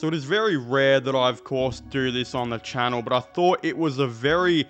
So it is very rare that I, of course, do this on the channel, but I thought it was a very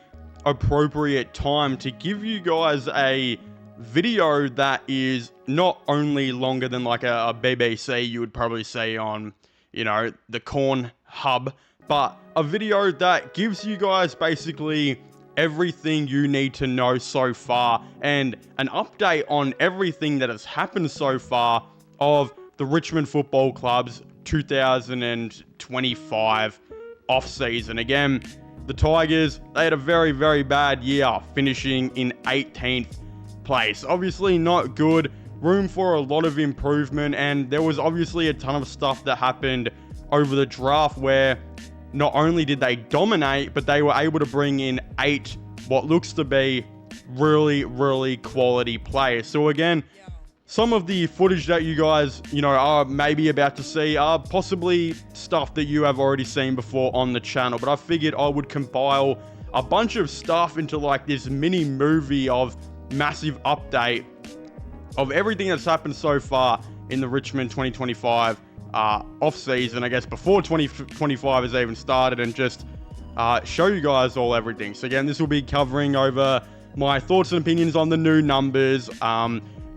appropriate time to give you guys a video that is not only longer than like a BBC you would probably see on, you know, the Corn Hub, but a video that gives you guys basically everything you need to know so far and an update on everything that has happened so far of the Richmond Football Club's 2025 off-season. Again, the Tigers, they had a very, very bad year, finishing in 18th place. Obviously not good, room for a lot of improvement, and there was obviously a ton of stuff that happened over the draft where not only did they dominate, but they were able to bring in 8 what looks to be really, really quality players. So again, some of the footage that you guys, are maybe about to see are possibly stuff that you have already seen before on the channel, but I figured I would compile a bunch of stuff into like this mini movie of massive update of everything that's happened so far in the Richmond 2025 off-season, I guess, before 2025 has even started, and just show you guys everything. So again, this will be covering over my thoughts and opinions on the new numbers,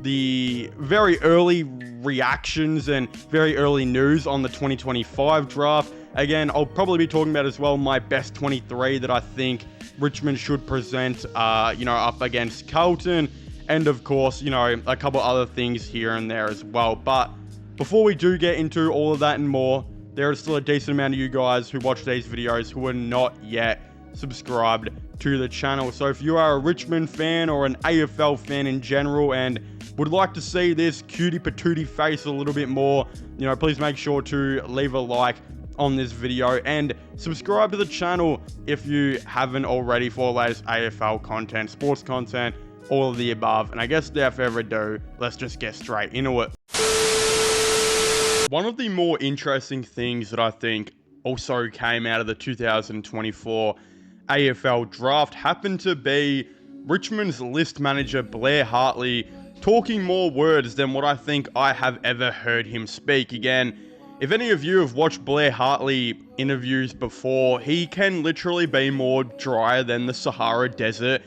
the very early reactions and very early news on the 2025 draft. Again, I'll probably be talking about as well my best 23 that I think Richmond should present, up against Carlton, and of course, a couple other things here and there as well. But before we do get into all of that and more, there is still a decent amount of you guys who watch these videos who are not yet subscribed to the channel. So if you are a Richmond fan or an AFL fan in general and would like to see this cutie patootie face a little bit more, please make sure to leave a like on this video and subscribe to the channel if you haven't already for the latest AFL content, sports content, all of the above. And I guess without further ado, let's just get straight into it. One of the more interesting things that I think also came out of the 2024 AFL draft happened to be Richmond's list manager Blair Hartley talking more words than what I think I have ever heard him speak. Again, if any of you have watched Blair Hartley interviews before, he can literally be more dry than the Sahara Desert,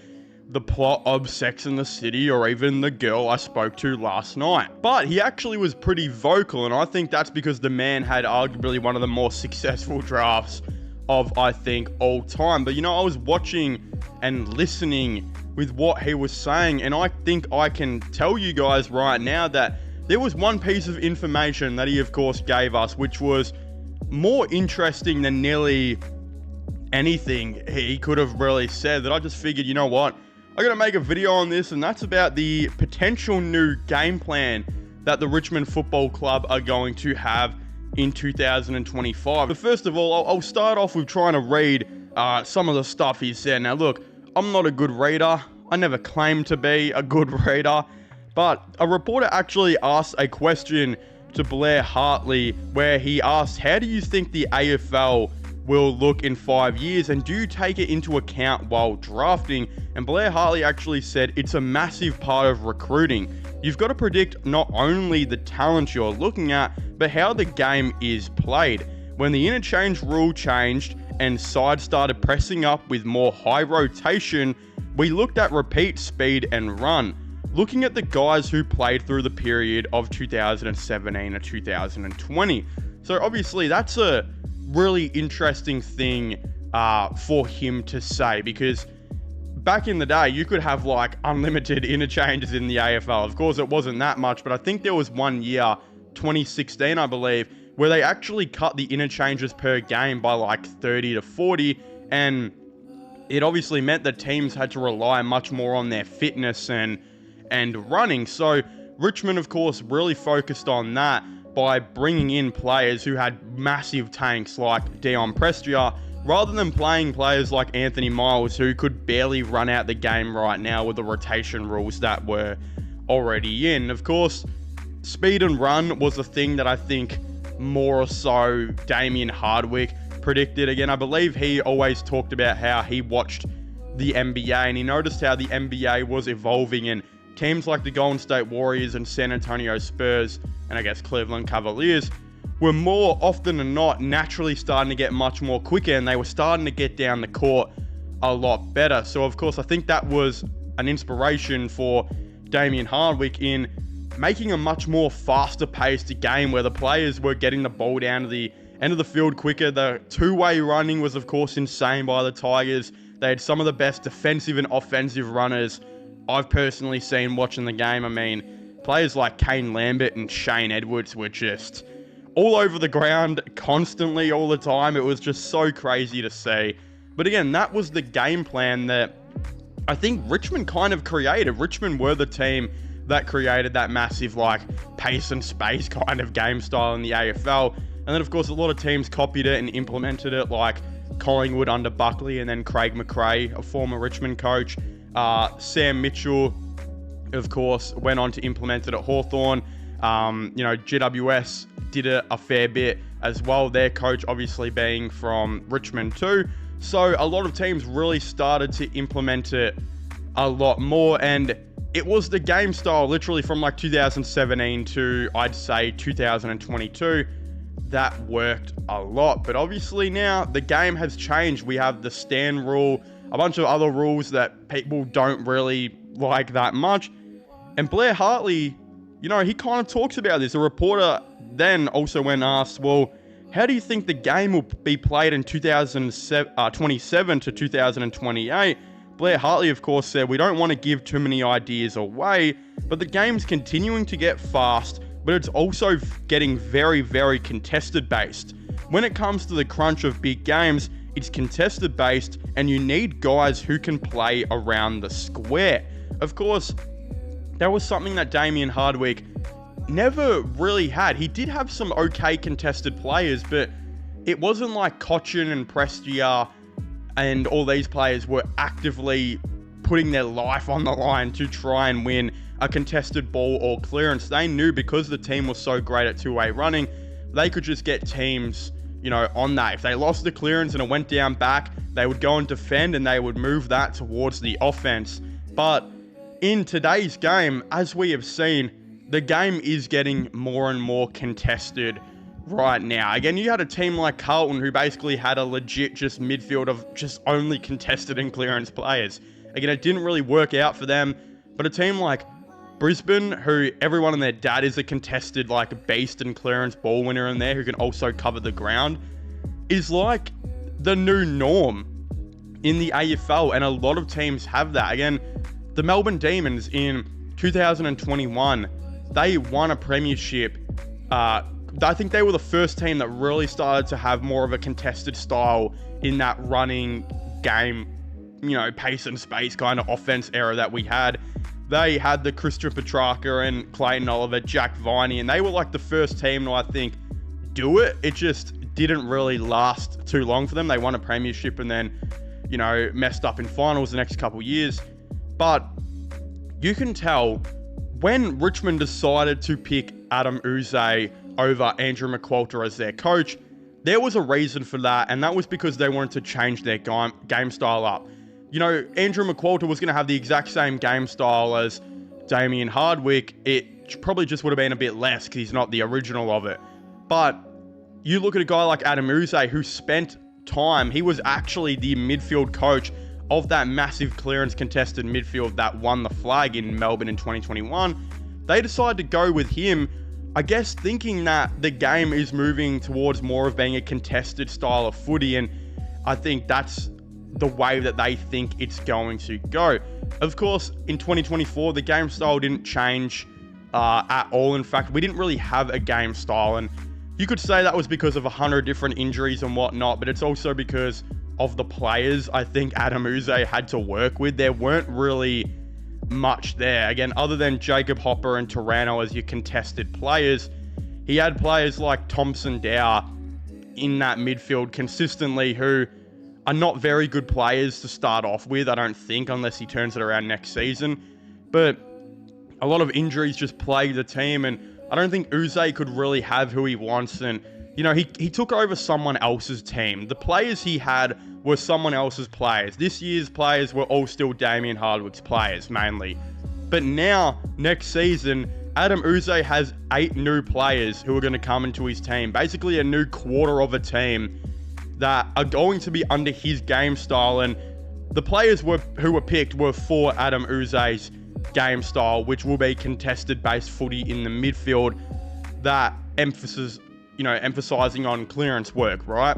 the plot of Sex and the City, or even the girl I spoke to last night. But he actually was pretty vocal, and I think that's because the man had arguably one of the more successful drafts of, I think, all time. But I was watching and listening with what he was saying, and I think I can tell you guys right now that there was one piece of information that he of course gave us which was more interesting than nearly anything he could have really said, that I just figured, you know what, I'm going to make a video on this, and that's about the potential new game plan that the Richmond Football Club are going to have in 2025. But first of all, I'll start off with trying to read some of the stuff he said. Now look, I'm not a good reader. I never claimed to be a good reader. But a reporter actually asked a question to Blair Hartley where he asked, how do you think the AFL will look in 5 years, and do you take it into account while drafting? And Blair Hartley actually said it's a massive part of recruiting. You've got to predict not only the talent you're looking at, but how the game is played. When the interchange rule changed and sides started pressing up with more high rotation, we looked at repeat speed and run, looking at the guys who played through the period of 2017 to 2020. So obviously that's a really interesting thing for him to say, because back in the day you could have like unlimited interchanges in the AFL. Of course it wasn't that much, but I think there was one year, 2016 I believe, where they actually cut the interchanges per game by like 30 to 40, and it obviously meant that teams had to rely much more on their fitness and running. So Richmond of course really focused on that by bringing in players who had massive tanks like Dion Prestia, rather than playing players like Anthony Miles who could barely run out the game right now with the rotation rules that were already in. Of course, speed and run was a thing that I think more so Damien Hardwick predicted. Again, I believe he always talked about how he watched the NBA and he noticed how the NBA was evolving, and teams like the Golden State Warriors and San Antonio Spurs, and I guess Cleveland Cavaliers, were more often than not naturally starting to get much more quicker, and they were starting to get down the court a lot better. So of course, I think that was an inspiration for Damien Hardwick in making a much more faster paced game where the players were getting the ball down to the end of the field quicker. The two-way running was of course insane by the Tigers. They had some of the best defensive and offensive runners I've personally seen watching the game. I mean, players like Kane Lambert and Shane Edwards were just all over the ground constantly all the time. It was just so crazy to see. But again, that was the game plan that I think Richmond kind of created. Richmond were the team that created that massive pace and space kind of game style in the AFL. And then of course a lot of teams copied it and implemented it, like Collingwood under Buckley, and then Craig McRae, a former Richmond coach. Sam Mitchell, of course, went on to implement it at Hawthorn. GWS did it a fair bit as well. Their coach obviously being from Richmond too. So a lot of teams really started to implement it a lot more, and it was the game style literally from 2017 to I'd say 2022 that worked a lot. But obviously now the game has changed. We have the stand rule, a bunch of other rules that people don't really like that much. And Blair Hartley, he kind of talks about this. A reporter then also when asked, well, how do you think the game will be played in 2027 to 2028? Blair Hartley, of course, said, we don't want to give too many ideas away, but the game's continuing to get fast, but it's also getting very, very contested based. When it comes to the crunch of big games, it's contested based, and you need guys who can play around the square. Of course, that was something that Damien Hardwick never really had. He did have some okay contested players, but it wasn't like Cochin and Prestia and all these players were actively putting their life on the line to try and win a contested ball or clearance. They knew because the team was so great at two-way running, they could just get teams, on that. If they lost the clearance and it went down back, they would go and defend and they would move that towards the offense. But in today's game, as we have seen, the game is getting more and more contested right now. Again, you had a team like Carlton who basically had a legit just midfield of just only contested and clearance players. Again, it didn't really work out for them. But a team like Brisbane, who everyone and their dad is a contested beast and clearance ball winner in there who can also cover the ground, is like the new norm in the AFL. And a lot of teams have that. Again, the Melbourne Demons in 2021, they won a premiership. I think they were the first team that really started to have more of a contested style in that running game, pace and space kind of offense era that we had. They had the Christian Petrarca and Clayton Oliver, Jack Viney, and they were the first team to, I think, do it. It just didn't really last too long for them. They won a premiership and then, messed up in finals the next couple years. But you can tell when Richmond decided to pick Adam Uze over Andrew McQualter as their coach, there was a reason for that, and that was because they wanted to change their game style up. Andrew McQualter was going to have the exact same game style as Damien Hardwick. It probably just would have been a bit less because he's not the original of it. But you look at a guy like Adam Uze who spent time, he was actually the midfield coach of that massive clearance contested midfield that won the flag in Melbourne in 2021. They decided to go with him, I guess thinking that the game is moving towards more of being a contested style of footy, and I think that's the way that they think it's going to go. Of course, in 2024, the game style didn't change at all. In fact, we didn't really have a game style, and you could say that was because of 100 different injuries and whatnot, but it's also because of the players I think Adam Uze had to work with. There weren't really much there. Again, other than Jacob Hopper and Taranto as your contested players, he had players like Thompson Dow in that midfield consistently who are not very good players to start off with, I don't think, unless he turns it around next season. But a lot of injuries just plagued the team, and I don't think Uze could really have who he wants. And, he took over someone else's team. The players he had were someone else's players. This year's players were all still Damien Hardwick's players, mainly. But now, next season, Adam Uze has 8 new players who are going to come into his team. Basically a new quarter of a team that are going to be under his game style. And the players who were picked were for Adam Uze's game style, which will be contested-based footy in the midfield that emphasizing on clearance work, right?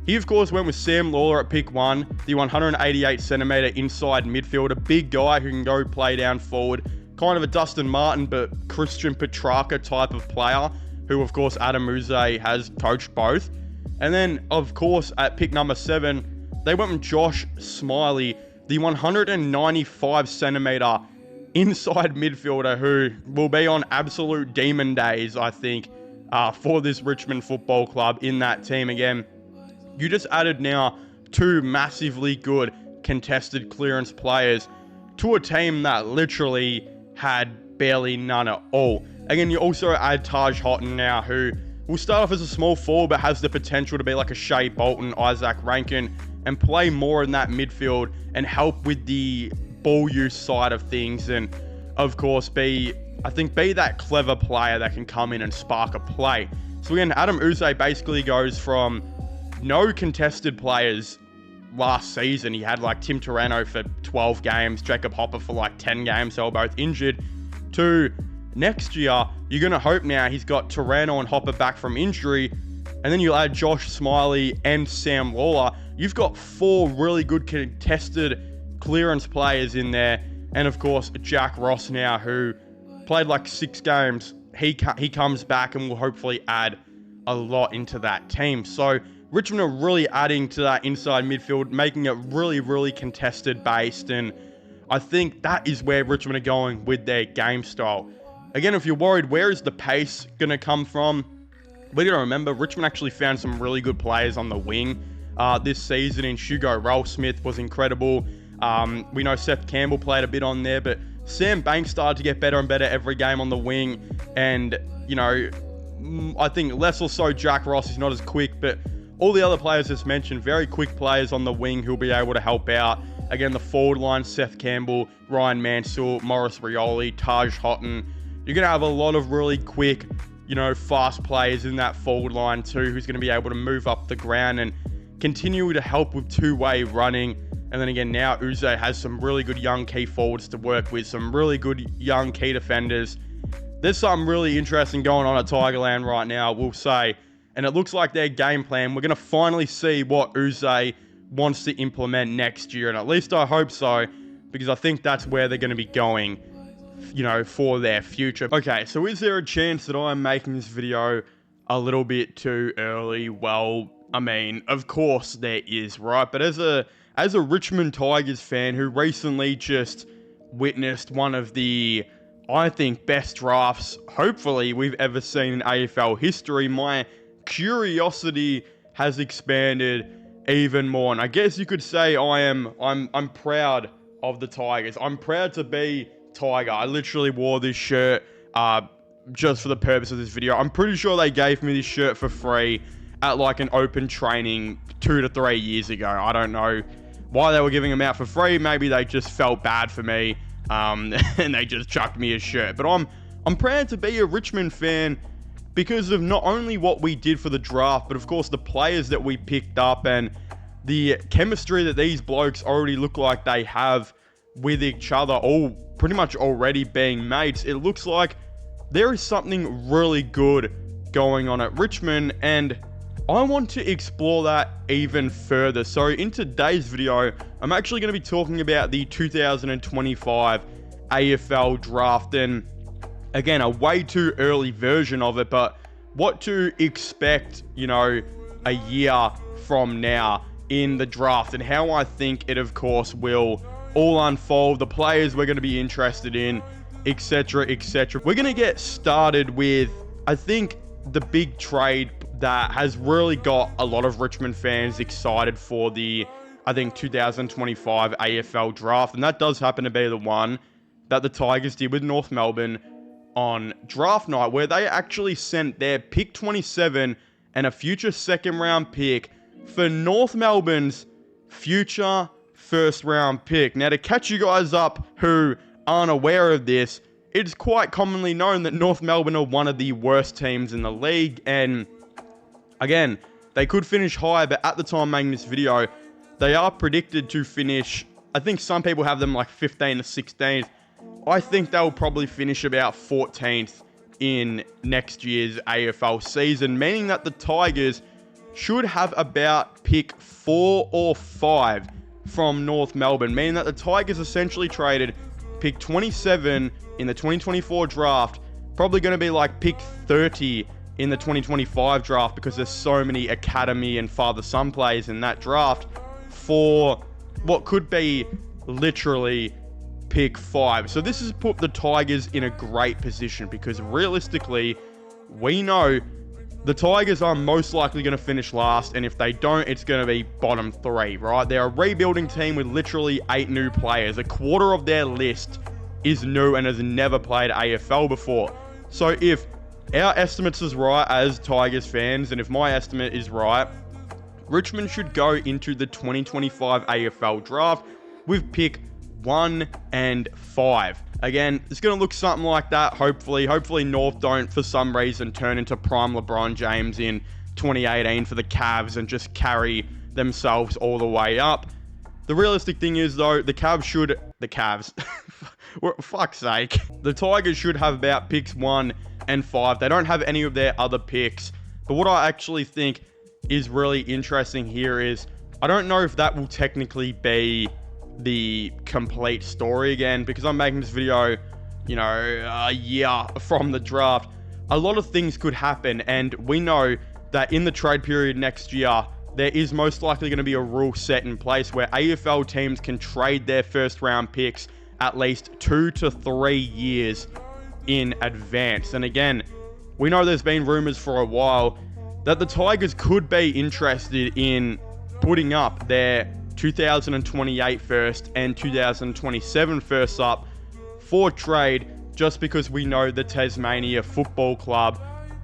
He, of course, went with Sam Lawler at pick 1, the 188cm inside midfielder, big guy who can go play down forward, kind of a Dustin Martin but Christian Petrarca type of player, who, of course, Adam Uze has coached both. And then, of course, at pick number 7, they went with Josh Smiley, the 195cm inside midfielder who will be on absolute demon days, I think, for this Richmond Football Club in that team. Again, you just added now 2 massively good contested clearance players to a team that literally had barely none at all. Again, you also add Taj Houghton now, who will start off as a small forward but has the potential to be like a Shea Bolton, Isaac Rankin, and play more in that midfield and help with the ball use side of things, and of course be that clever player that can come in and spark a play. So again, Adam Uze basically goes from no contested players last season. He had like Tim Taranto for 12 games, Jacob Hopper for like 10 games, they were both injured, to next year, you're going to hope now he's got Taranto and Hopper back from injury, and then you'll add Josh Smiley and Sam Lawler. You've got 4 really good contested clearance players in there, and of course Jack Ross now, who played like 6 games. He comes back and will hopefully add a lot into that team. So Richmond are really adding to that inside midfield, making it really, really contested based, and I think that is where Richmond are going with their game style. Again, if you're worried, where is the pace going to come from? We're going to remember Richmond actually found some really good players on the wing this season. In Hugo Roll-Smith was incredible. We know Seth Campbell played a bit on there, but Sam Banks started to get better and better every game on the wing. And, I think less or so Jack Ross is not as quick, but all the other players just mentioned, very quick players on the wing who'll be able to help out. Again, the forward line, Seth Campbell, Ryan Mansell, Morris Rioli, Taj Houghton. You're going to have a lot of really quick, fast players in that forward line too, who's going to be able to move up the ground and continue to help with two-way running. And then again, now Uze has some really good young key forwards to work with, some really good young key defenders. There's something really interesting going on at Tigerland right now, we'll say. And it looks like their game plan, we're going to finally see what Uze wants to implement next year. And at least I hope so, because I think that's where they're going to be going, for their future. Okay, so is there a chance that I'm making this video a little bit too early? Well, I mean, of course there is, right? But as a Richmond Tigers fan who recently just witnessed one of the, I think, best drafts, hopefully, we've ever seen in AFL history, my curiosity has expanded even more. And I guess you could say I'm proud of the Tigers. I'm proud to be Tiger. I literally wore this shirt just for the purpose of this video. I'm pretty sure they gave me this shirt for free at like an open training 2 to 3 years ago. I don't know why they were giving them out for free. Maybe they just felt bad for me and they just chucked me a shirt. But I'm proud to be a Richmond fan because of not only what we did for the draft, but of course the players that we picked up and the chemistry that these blokes already look like they have with each other, all pretty much already being mates. It looks like there is something really good going on at Richmond, and I want to explore that even further. So in today's video, I'm actually going to be talking about the 2025 AFL draft, and again, a way too early version of it, but what to expect, a year from now in the draft, and how I think it, of course, will all unfold, the players we're going to be interested in, etc, etc. We're going to get started with, I think, the big trade that has really got a lot of Richmond fans excited for the, 2025 AFL draft, and that does happen to be the one that the Tigers did with North Melbourne on draft night, where they actually sent their pick 27 and a future second round pick for North Melbourne's future first round pick. Now, to catch you guys up who aren't aware of this, it's quite commonly known that North Melbourne are one of the worst teams in the league. And again, they could finish high, but at the time making this video, they are predicted to finish, I think some people have them like 15th to 16th. I think they'll probably finish about 14th in next year's AFL season, meaning that the Tigers should have about pick 4 or 5 from North Melbourne, meaning that the Tigers essentially traded pick 27 in the 2024 draft, probably going to be like pick 30 in the 2025 draft because there's so many academy and father-son players in that draft for what could be literally pick 5. So this has put the Tigers in a great position because realistically, we know the Tigers are most likely going to finish last, and if they don't, it's going to be bottom 3, right? They're a rebuilding team with literally 8 new players. A quarter of their list is new and has never played AFL before. So if our estimates is right as Tigers fans, and if my estimate is right, Richmond should go into the 2025 AFL draft with pick 1 and 5. Again, it's going to look something like that, hopefully. Hopefully North don't, for some reason, turn into prime LeBron James in 2018 for the Cavs and just carry themselves all the way up. The realistic thing is, though, the Cavs, for fuck's sake, the Tigers should have about picks 1 and 5. They don't have any of their other picks. But what I actually think is really interesting here is, I don't know if that will technically be the complete story again, because I'm making this video, a year from the draft. A lot of things could happen, and we know that in the trade period next year, there is most likely going to be a rule set in place where AFL teams can trade their first round picks at least 2 to 3 years in advance. And again, we know there's been rumors for a while that the Tigers could be interested in putting up their 2028 first and 2027 first up for trade, just because we know the Tasmania Football Club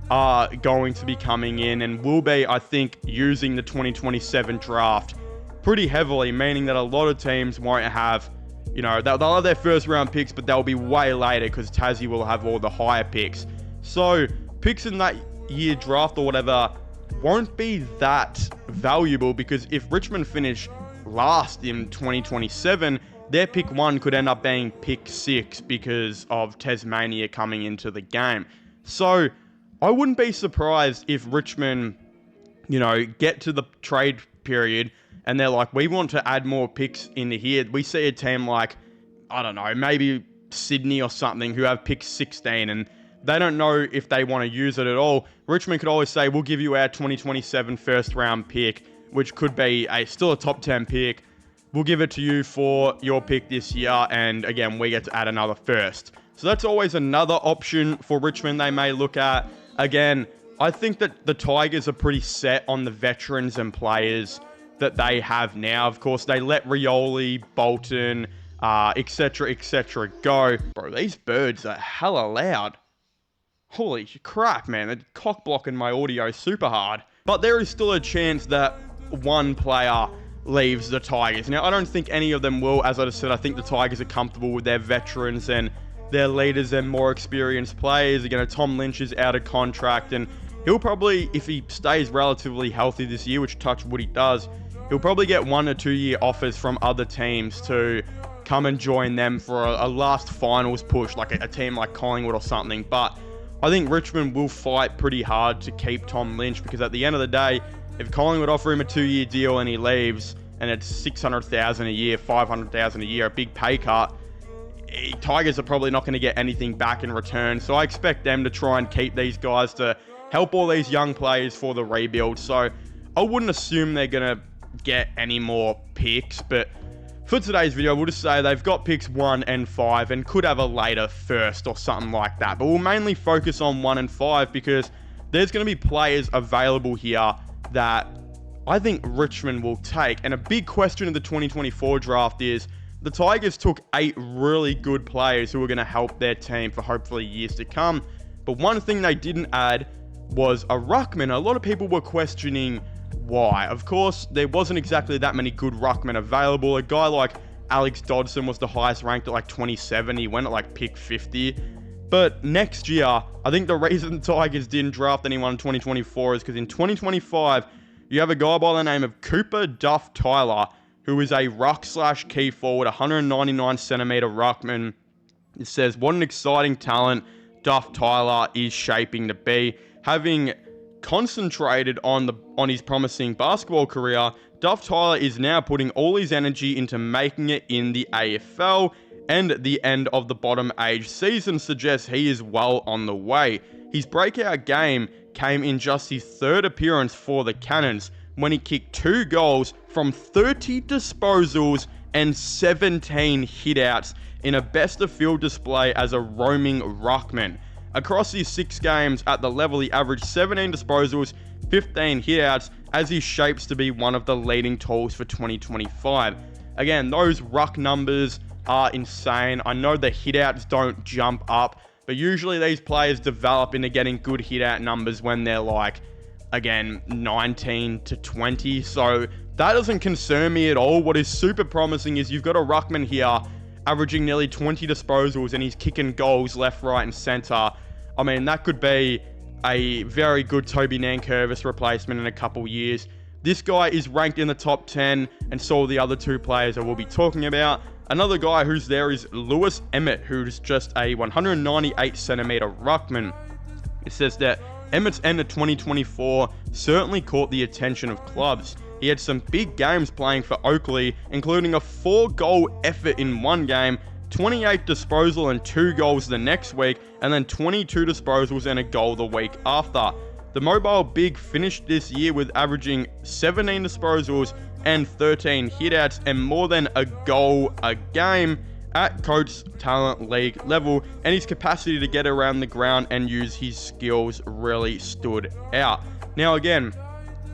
are going to be coming in and will be, I think, using the 2027 draft pretty heavily, meaning that a lot of teams won't have, they'll have their first round picks, but they'll be way later because Tassie will have all the higher picks. So picks in that year draft or whatever won't be that valuable, because if Richmond finish last in 2027, their pick 1 could end up being pick 6 because of Tasmania coming into the game. So I wouldn't be surprised if Richmond, get to the trade period and they're like, we want to add more picks into here. We see a team like, I don't know, maybe Sydney or something, who have pick 16 and they don't know if they want to use it at all. Richmond could always say, we'll give you our 2027 first round pick, which could be still a top 10 pick. We'll give it to you for your pick this year, and again, we get to add another first. So that's always another option for Richmond they may look at. Again, I think that the Tigers are pretty set on the veterans and players that they have now. Of course, they let Rioli, Bolton, etc., go. Bro, these birds are hella loud. Holy crap, man. They're cock blocking my audio super hard. But there is still a chance that one player leaves the Tigers. Now, I don't think any of them will. As I just said, I think the Tigers are comfortable with their veterans and their leaders and more experienced players. Again, Tom Lynch is out of contract, and he'll probably, if he stays relatively healthy this year, which touch wood he does, he'll probably get 1 or 2 year offers from other teams to come and join them for a last finals push, like a team like Collingwood or something. But I think Richmond will fight pretty hard to keep Tom Lynch, because at the end of the day, if Collingwood offer him a 2-year deal and he leaves, and it's $600,000 a year, $500,000 a year, a big pay cut, Tigers are probably not going to get anything back in return. So I expect them to try and keep these guys to help all these young players for the rebuild. So I wouldn't assume they're going to get any more picks, but for today's video, we'll just say they've got picks 1 and 5 and could have a later first or something like that. But we'll mainly focus on 1 and 5 because there's going to be players available here that I think Richmond will take. And a big question of the 2024 draft is, the Tigers took 8 really good players who are going to help their team for hopefully years to come. But one thing they didn't add was a ruckman. A lot of people were questioning why. Of course, there wasn't exactly that many good ruckmen available. A guy like Alex Dodson was the highest ranked at like 27. He went at like pick 50. But next year, I think the reason the Tigers didn't draft anyone in 2024 is because in 2025, you have a guy by the name of Cooper Duff Tyler, who is a ruck/key forward, 199 centimeter ruckman. It says, what an exciting talent Duff Tyler is shaping to be. Having concentrated on his promising basketball career, Duff Tyler is now putting all his energy into making it in the AFL, and the end of the bottom age season suggests he is well on the way. His breakout game came in just his third appearance for the Cannons, when he kicked 2 goals from 30 disposals and 17 hitouts in a best of field display as a roaming ruckman. Across his 6 games at the level, he averaged 17 disposals, 15 hitouts, as he shapes to be one of the leading tools for 2025. Again, those ruck numbers are insane. I know the hitouts don't jump up, but usually these players develop into getting good hitout numbers when they're like, again, 19 to 20. So that doesn't concern me at all. What is super promising is you've got a ruckman here averaging nearly 20 disposals and he's kicking goals left, right, and centre. I mean, that could be a very good Toby Nankervis replacement in a couple years. This guy is ranked in the top 10, and so are the other 2 players I will be talking about. Another guy who's there is Lewis Emmett, who's just a 198 centimeter ruckman. It says that Emmett's end of 2024 certainly caught the attention of clubs. He had some big games playing for Oakley, including a 4-goal effort in one game, 28 disposal and 2 goals the next week, and then 22 disposals and a goal the week after. The mobile big finished this year with averaging 17 disposals and 13 hitouts and more than a goal a game at Coach Talent League level, and his capacity to get around the ground and use his skills really stood out. Now again,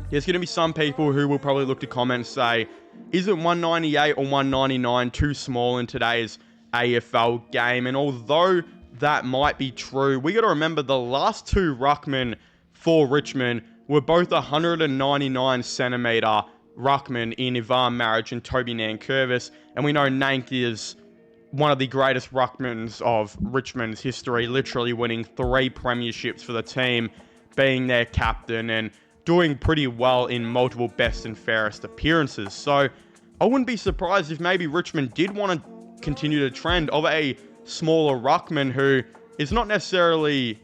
there's going to be some people who will probably look to comment and say, isn't 198 or 199 too small in today's AFL game? And although that might be true, we got to remember the last 2 ruckmen for Richmond were both 199 centimeter ruckman in Ivan Maric and Toby Nankervis, and we know Nank is one of the greatest ruckmans of Richmond's history, literally winning 3 premierships for the team, being their captain, and doing pretty well in multiple best and fairest appearances. So I wouldn't be surprised if maybe Richmond did want to continue the trend of a smaller ruckman who is not necessarily,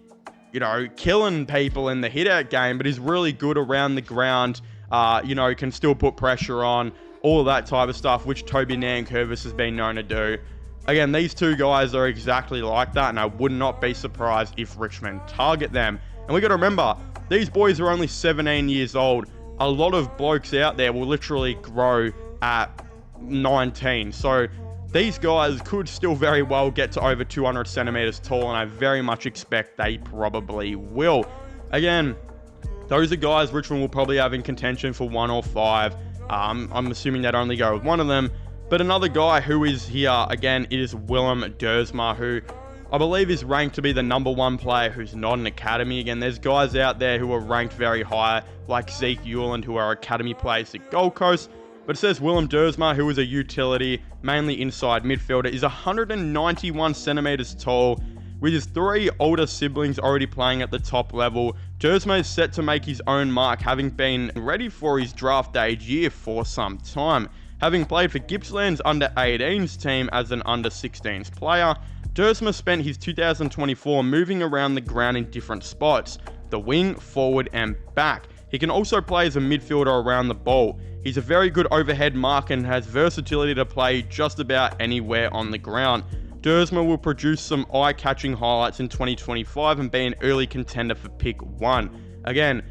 killing people in the hit-out game, but is really good around the ground, can still put pressure on, all of that type of stuff, which Toby Nankervis has been known to do. Again, these 2 guys are exactly like that, and I would not be surprised if Richmond target them. And we got to remember, these boys are only 17 years old. A lot of blokes out there will literally grow at 19. So these guys could still very well get to over 200 centimeters tall, and I very much expect they probably will. Again, those are guys Richmond will probably have in contention for 1 or 5. I'm assuming they'd only go with one of them. But another guy who is here, again, is Willem Dersma, who I believe is ranked to be the number 1 player who's not an academy. Again, there's guys out there who are ranked very high, like Zeke Euland, who are academy players at Gold Coast. But it says Willem Dersma, who is a utility, mainly inside midfielder, is 191 centimeters tall. With his 3 older siblings already playing at the top level, Dersma is set to make his own mark, having been ready for his draft age year for some time. Having played for Gippsland's under-18s team as an under-16s player, Dersma spent his 2024 moving around the ground in different spots, the wing, forward and back. He can also play as a midfielder around the ball. He's a very good overhead marker and has versatility to play just about anywhere on the ground. Dersma will produce some eye-catching highlights in 2025 and be an early contender for pick 1. Again,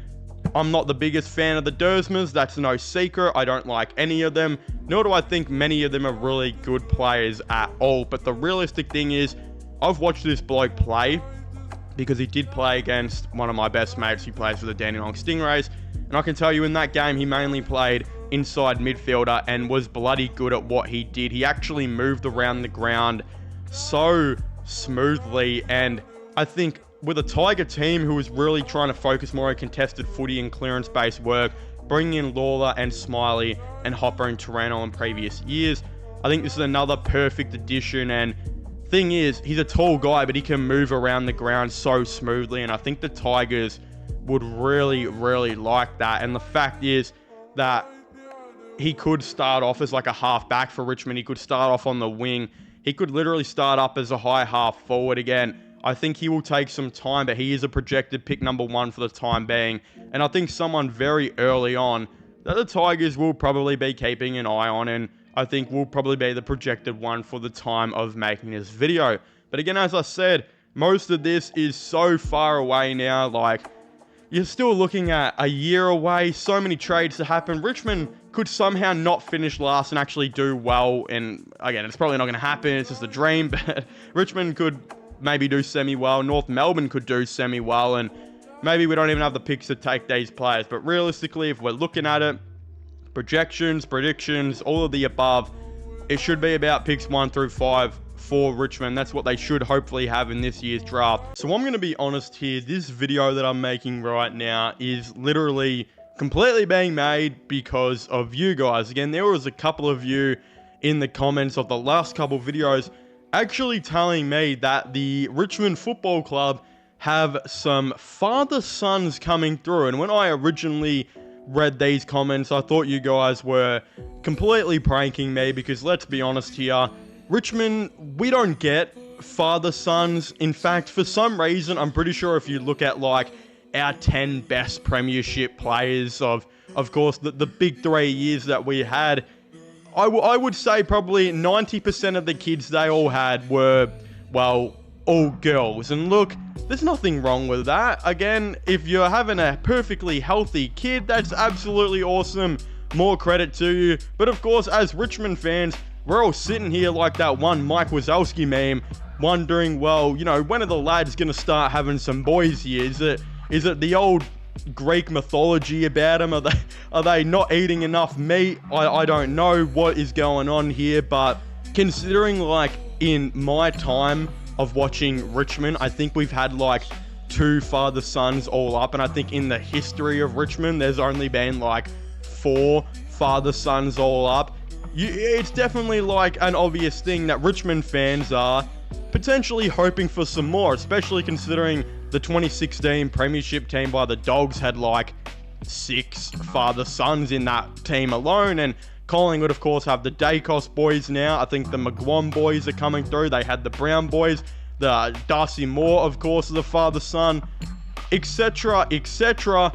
I'm not the biggest fan of the Dersmas, that's no secret. I don't like any of them, nor do I think many of them are really good players at all. But the realistic thing is, I've watched this bloke play because he did play against one of my best mates who plays for the Dandenong Stingrays. And I can tell you in that game, he mainly played inside midfielder and was bloody good at what he did. He actually moved around the ground so smoothly, and I think with a Tiger team who was really trying to focus more on contested footy and clearance-based work, bringing in Lawler and Smiley and Hopper and Taranto in previous years, I think this is another perfect addition, and thing is, he's a tall guy, but he can move around the ground so smoothly, and I think the Tigers would really, really like that. And the fact is that he could start off as like a half-back for Richmond. He could start off on the wing. He could literally start up as a high half-forward again. I think he will take some time, but he is a projected pick number 1 for the time being. And I think someone very early on that the Tigers will probably be keeping an eye on, and I think will probably be the projected one for the time of making this video. But again, as I said, most of this is so far away now. Like, you're still looking at a year away, so many trades to happen. Richmond could somehow not finish last and actually do well. And again, it's probably not going to happen. It's just a dream. But Richmond could maybe do semi-well. North Melbourne could do semi-well. And maybe we don't even have the picks to take these players. But realistically, if we're looking at it, projections, predictions, all of the above, it should be about picks 1 through 5 for Richmond. That's what they should hopefully have in this year's draft. So I'm going to be honest here. This video that I'm making right now is literally completely being made because of you guys. Again, there was a couple of you in the comments of the last couple videos actually telling me that the Richmond Football Club have some father sons coming through. And when I originally read these comments, I thought you guys were completely pranking me, because let's be honest here, Richmond, we don't get father sons. In fact, for some reason, I'm pretty sure if you look at like our 10 best premiership players of course, the big 3 years that we had, I would say probably 90% of the kids they all had were, well, all girls. And look, there's nothing wrong with that. Again, if you're having a perfectly healthy kid, that's absolutely awesome. More credit to you. But of course, as Richmond fans, we're all sitting here like that one Mike Wazowski meme, wondering, well, you know, when are the lads going to start having some boys here? Is it the old Greek mythology about them? Are they not eating enough meat? I don't know what is going on here, but considering like in my time of watching Richmond, I think we've had like 2 father sons all up, and I think in the history of Richmond, there's only been like 4 father sons all up. It's definitely like an obvious thing that Richmond fans are potentially hoping for some more, especially considering the 2016 premiership team by the Dogs had like 6 father sons in that team alone. And Collingwood, of course, have the Dacos boys now. I think the McGuan boys are coming through. They had the Brown boys. The Darcy Moore, of course, is a father son, etc., etc.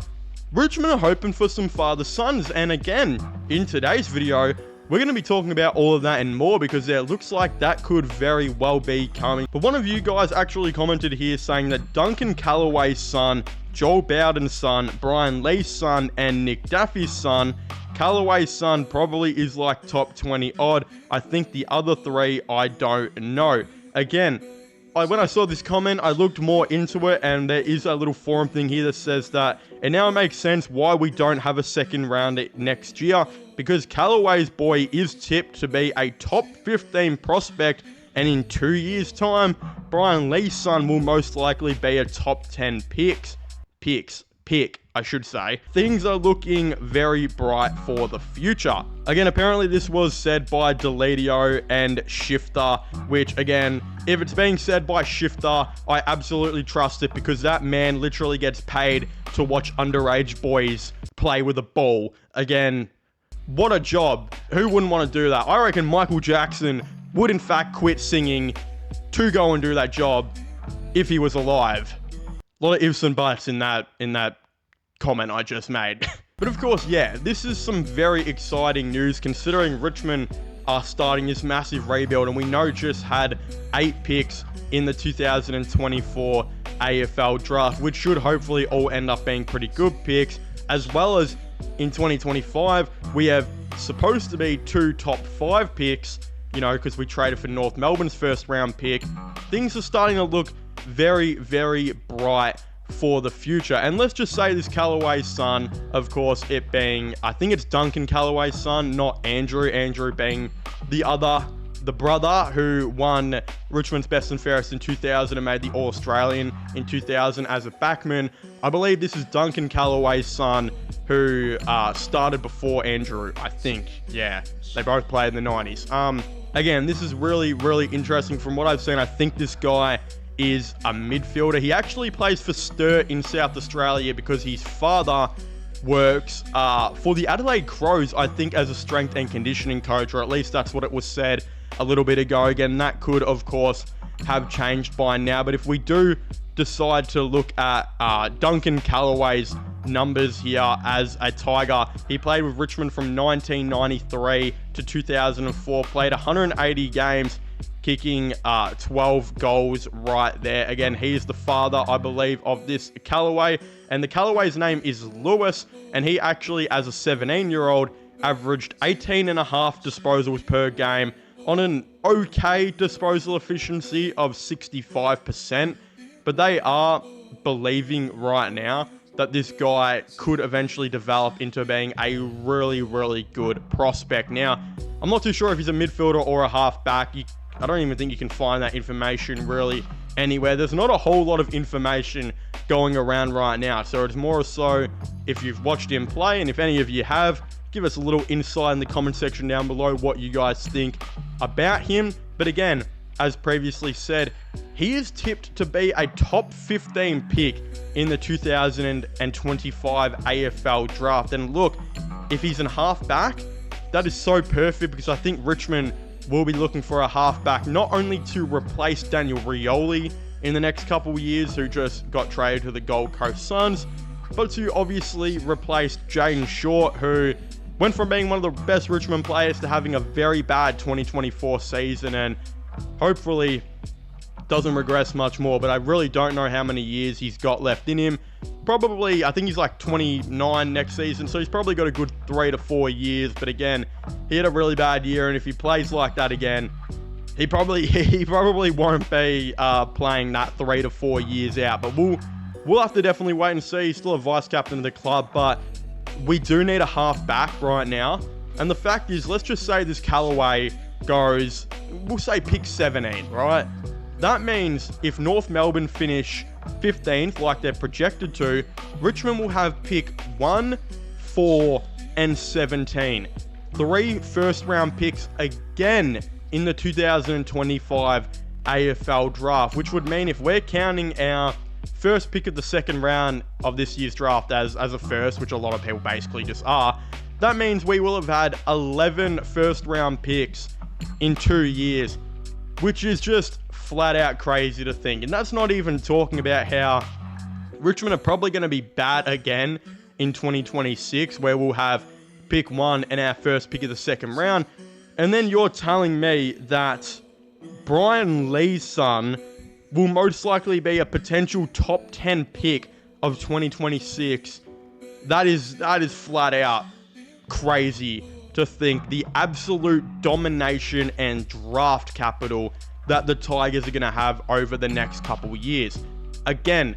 Richmond are hoping for some father sons. And again, in today's video, we're going to be talking about all of that and more, because it looks like that could very well be coming. But one of you guys actually commented here saying that Duncan Callaway's son, Joel Bowden's son, Brian Lee's son, and Nick Daffy's son, Callaway's son probably is like top 20 odd. I think the other 3, I don't know. Again, when I saw this comment, I looked more into it, and there is a little forum thing here that says that it now makes sense why we don't have a second round next year, because Callaway's boy is tipped to be a top 15 prospect, and in 2 years' time, Brian Lee's son will most likely be a top 10 pick, I should say. Things are looking very bright for the future. Again, apparently this was said by Deledio and Shifter, which again, if it's being said by Shifter, I absolutely trust it, because that man literally gets paid to watch underage boys play with a ball. Again, what a job. Who wouldn't want to do that? I reckon Michael Jackson would in fact quit singing to go and do that job if he was alive. A lot of ifs and buts in that comment I just made. But of course, yeah, this is some very exciting news, considering Richmond are starting this massive rebuild, and we know just had 8 picks in the 2024 AFL draft, which should hopefully all end up being pretty good picks, as well as in 2025 we have supposed to be 2 top 5 picks, you know, because we traded for North Melbourne's first round pick. Things are starting to look very, very bright for the future. And let's just say this Callaway's son, of course, it being, I think it's Duncan Callaway's son, not Andrew being the brother who won Richmond's Best and Fairest in 2000 and made the All-Australian in 2000 as a backman. I believe this is Duncan Callaway's son, who started before Andrew, I think. Yeah, they both played in the 90s. Again, this is really, really interesting. From what I've seen, I think this guy is a midfielder. He actually plays for Sturt in South Australia because his father works for the Adelaide Crows, I think, as a strength and conditioning coach, or at least that's what it was said a little bit ago. Again, that could, of course, have changed by now. But if we do decide to look at Duncan Callaway's numbers here as a Tiger, he played with Richmond from 1993 to 2004, played 180 games, kicking 12 goals right there. Again, he is the father, I believe, of this Callaway, and the Callaway's name is Lewis, and he actually, as a 17-year-old, averaged 18.5 disposals per game on an okay disposal efficiency of 65%, but they are believing right now that this guy could eventually develop into being a really, really good prospect. Now, I'm not too sure if he's a midfielder or a halfback. I don't even think you can find that information really anywhere. There's not a whole lot of information going around right now, so it's more so if you've watched him play, and if any of you have, give us a little insight in the comment section down below what you guys think about him. But again, as previously said, he is tipped to be a top 15 pick in the 2025 AFL draft. And look, if he's in halfback, that is so perfect, because I think Richmond will be looking for a halfback, not only to replace Daniel Rioli in the next couple of years, who just got traded to the Gold Coast Suns, but to obviously replace Jaden Short, who went from being one of the best Richmond players to having a very bad 2024 season, and hopefully doesn't regress much more. But I really don't know how many years he's got left in him. Probably, I think he's like 29 next season, so he's probably got a good 3 to 4 years. But again, he had a really bad year, and if he plays like that again, he probably won't be playing that 3 to 4 years out. But we'll have to definitely wait and see. He's still a vice captain of the club, but we do need a half-back right now. And the fact is, let's just say this Callaway goes, we'll say pick 17, right? That means if North Melbourne finish 15th like they're projected to, Richmond will have pick 1, 4, and 17. 3 first-round picks again in the 2025 AFL draft, which would mean if we're counting our first pick of the second round of this year's draft as a first, which a lot of people basically just are, that means we will have had 11 first-round picks in 2 years, which is just flat out crazy to think. And that's not even talking about how Richmond are probably going to be bad again in 2026, where we'll have pick 1 and our first pick of the second round. And then you're telling me that Brian Lee's son will most likely be a potential top 10 pick of 2026. That is flat out crazy to think. The absolute domination and draft capital that the Tigers are going to have over the next couple of years. Again,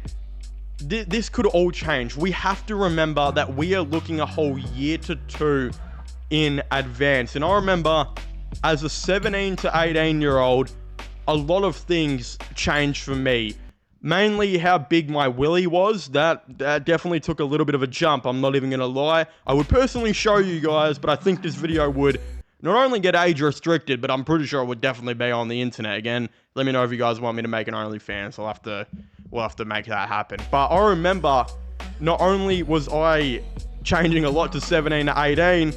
this could all change. We have to remember that we are looking a whole year to 2 in advance. And I remember as a 17 to 18 year old, a lot of things changed for me. Mainly how big my willy was. That definitely took a little bit of a jump. I'm not even going to lie. I would personally show you guys, but I think this video would not only get age restricted, but I'm pretty sure it would definitely be on the internet. Again, let me know if you guys want me to make an OnlyFans. We'll have to make that happen. But I remember not only was I changing a lot to 17 to 18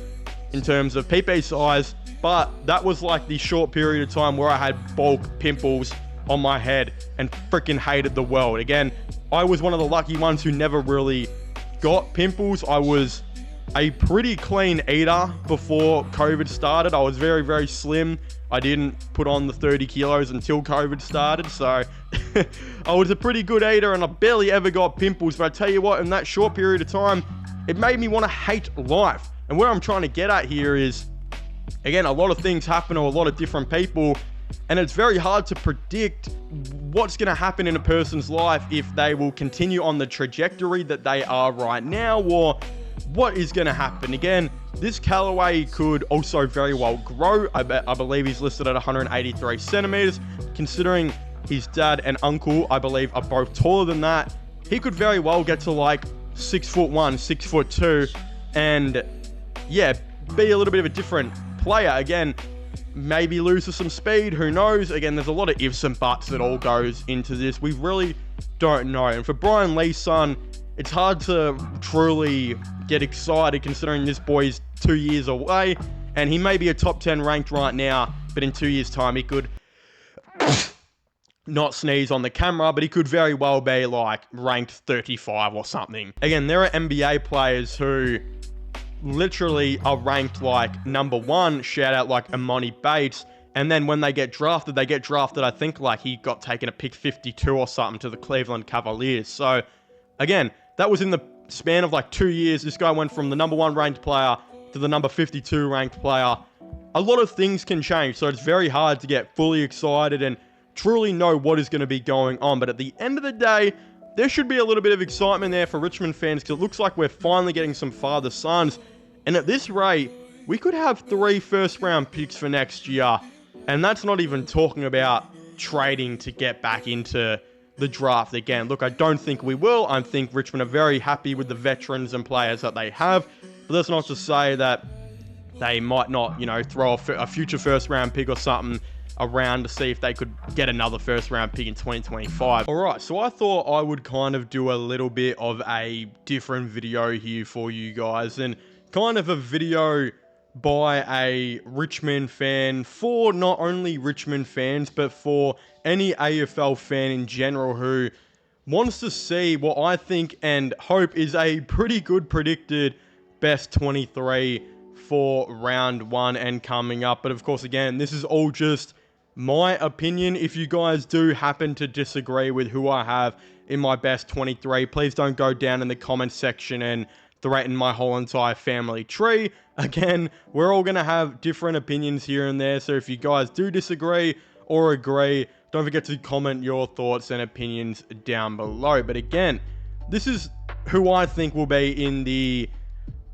in terms of PP size, but that was like the short period of time where I had bulk pimples on my head and freaking hated the world. Again, I was one of the lucky ones who never really got pimples. I was a pretty clean eater before COVID started. I was very, very slim. I didn't put on the 30 kilos until COVID started. So I was a pretty good eater and I barely ever got pimples. But I tell you what, in that short period of time, it made me want to hate life. And where I'm trying to get at here is, again, a lot of things happen to a lot of different people. And it's very hard to predict what's going to happen in a person's life if they will continue on the trajectory that they are right now, or what is going to happen. Again, this Callaway could also very well grow. I believe he's listed at 183 centimeters. Considering his dad and uncle, I believe, are both taller than that, he could very well get to like 6'1", 6'2", and yeah, be a little bit of a different player. Again, maybe loses some speed, who knows? Again, there's a lot of ifs and buts that all goes into this. We really don't know. And for Brian Lee's son, it's hard to truly get excited considering this boy's 2 years away, and he may be a top 10 ranked right now, but in 2 years' time, he could not sneeze on the camera, but he could very well be like ranked 35 or something. Again, there are NBA players who literally are ranked like number one, shout out like Imani Bates, and then when they get drafted, I think like he got taken at pick 52 or something to the Cleveland Cavaliers. So again, that was in the span of like 2 years. This guy went from the number one ranked player to the number 52 ranked player. A lot of things can change, so it's very hard to get fully excited and truly know what is going to be going on. But at the end of the day, there should be a little bit of excitement there for Richmond fans, because it looks like we're finally getting some father-sons. And at this rate, we could have 3 first-round picks for next year. And that's not even talking about trading to get back into the draft again. Look, I don't think we will. I think Richmond are very happy with the veterans and players that they have. But that's not to say that they might not, throw a future first-round pick or something around to see if they could get another first-round pick in 2025. All right, so I thought I would kind of do a little bit of a different video here for you guys, and kind of a video by a Richmond fan for not only Richmond fans, but for any AFL fan in general who wants to see what I think and hope is a pretty good predicted best 23 for round 1 and coming up. But of course, again, this is all just my opinion. If you guys do happen to disagree with who I have in my best 23, please don't go down in the comments section and threaten my whole entire family tree. Again, we're all going to have different opinions here and there, so if you guys do disagree or agree, don't forget to comment your thoughts and opinions down below. But again, this is who I think will be in the,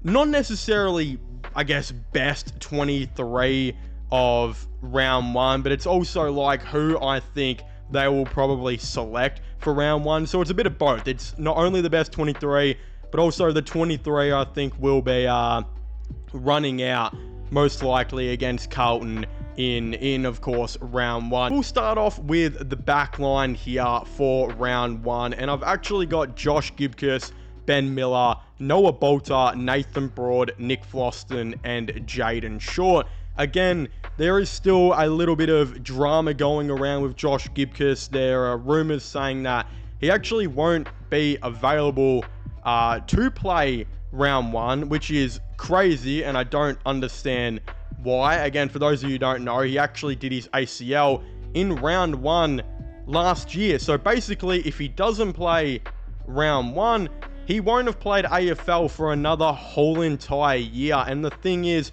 not necessarily, I guess, best 23 of round 1, but it's also like who I think they will probably select for round 1. So it's a bit of both. It's not only the best 23, but also the 23 I think will be running out most likely against Carlton in of course round 1. We'll start off with the back line here for round 1, and I've actually got Josh Gibcus, Ben Miller, Noah Bolter, Nathan Broad, Nick Floston, and Jaden Short. Again, there is still a little bit of drama going around with Josh Gibcus. There are rumors saying that he actually won't be available to play round 1, which is crazy, and I don't understand why. Again, for those of you who don't know, he actually did his ACL in round 1 last year. So basically, if he doesn't play round 1, he won't have played AFL for another whole entire year. And the thing is,